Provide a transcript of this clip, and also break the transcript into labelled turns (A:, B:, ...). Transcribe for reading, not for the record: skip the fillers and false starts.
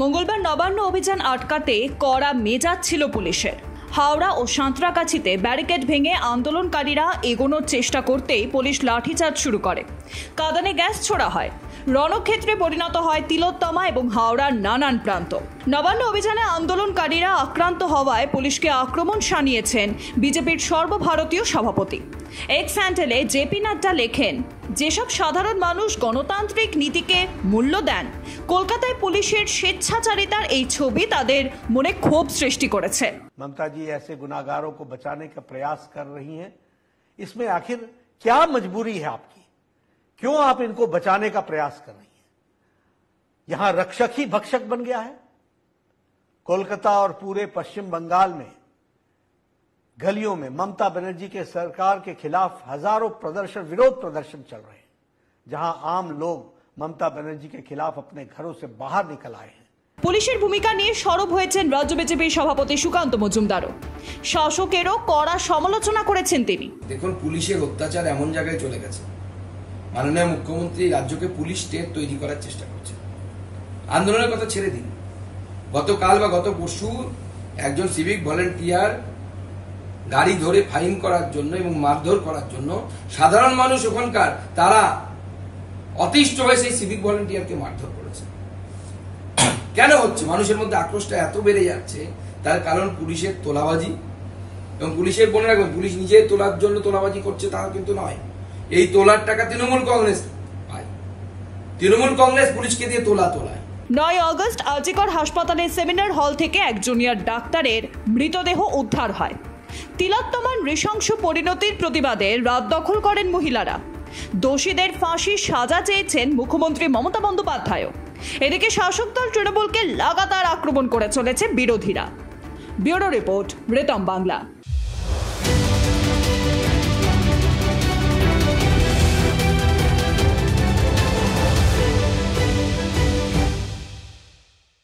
A: মঙ্গলবার নবান্ন অভিযান আটকাতে কড়া মেজাজ ছিল পুলিশের। হাওড়া ও সাঁতরাগাছিতে ব্যারিকেড ভেঙে আন্দোলনকারীরা এগোনোর চেষ্টা করতেই পুলিশ লাঠিচার্জ শুরু করে। কাঁদানে গ্যাস ছোড়া হয়। রণক্ষেত্রে পরিণত হয় তিলোত্তমা এবং হাওড়ার নানান প্রান্ত। নবান্ন অভিযানে আন্দোলনকারীরা আক্রান্ত হওয়ায় পুলিশকে আক্রমণ শানিয়েছেন বিজেপির সর্বভারতীয় সভাপতি। এক্স হ্যান্ডেলে জেপি নাড্ডা লেখেন, যেসব সাধারণ মানুষ গণতান্ত্রিক নীতিকে মূল্য দেন, কলকাতায় পুলিশের স্বেচ্ছাচারিতার এই ছবি তাদের মনে ক্ষোভ সৃষ্টি করেছে।
B: ममता जी ऐसे गुनाहगारों को बचाने का प्रयास कर रही हैं, इसमें आखिर क्या मजबूरी है आपकी? क्यों आप इनको बचाने का प्रयास कर रही हैं? यहां रक्षक ही भक्षक बन गया है। कोलकाता और पूरे पश्चिम बंगाल में गलियों में ममता बनर्जी के सरकार के खिलाफ हजारों विरोध प्रदर्शन चल रहे हैं, जहां आम लोग ममता बनर्जी के खिलाफ अपने घरों से बाहर निकल आए हैं।
A: পুলিশের ভূমিকা নিয়ে সরব হয়েছেন রাজ্য বিজেপির সভাপতি সুকান্ত মজুমদারও। শাসকেরও কড়া সমালোচনা করেছেন তিনি।
C: দেখুন, পুলিশের অত্যাচার এমন জায়গায় চলে গেছে, মাননীয় মুখ্যমন্ত্রী রাজ্যকে পুলিশ স্টেট তৈরি করার চেষ্টা করছে। আন্দোলনের কথা ছেড়ে দিন, গতকাল বা গত পরশু একজন সিভিক ভলেন্টিয়ার গাড়ি ধরে ফাইন করার জন্য এবং মারধর করার জন্য সাধারণ মানুষ ওখানকার তারা অতিষ্ঠ হয়ে সেই সিভিক ভলেন্টিয়ারকে মারধর করেছে। কেন হচ্ছে? মানুষের মধ্যে আক্রোশটা এত বেড়ে যাচ্ছে, তার কারণ পুলিশের তোলাবাজি। এবং পুলিশের মনে রাখবেন, পুলিশ নিজে তোলার জন্য তোলাবাজি করছে তা কিন্তু নয়। এই তোলার টাকা তৃণমূল কংগ্রেস পায়। তৃণমূল কংগ্রেস পুলিশকে দিয়ে তোলায়।
A: 9 আগস্ট আরজিকর হাসপাতালের সেমিনার হল থেকে এক জুনিয়র ডাক্তারের মৃতদেহ উদ্ধার হয়। তিলোত্তমার নৃশংস পরিণতির প্রতিবাদে রাত দখল করেন মহিলারা। দোষীদের ফাঁসির সাজা চেয়েছেন মুখ্যমন্ত্রী মমতা বন্দ্যোপাধ্যায়ও। এদিকে শাসক দল তৃণমূলকে লাগাতার আক্রমণ করে চলেছে বিরোধীরা। Bureau report, Ritam Bangla.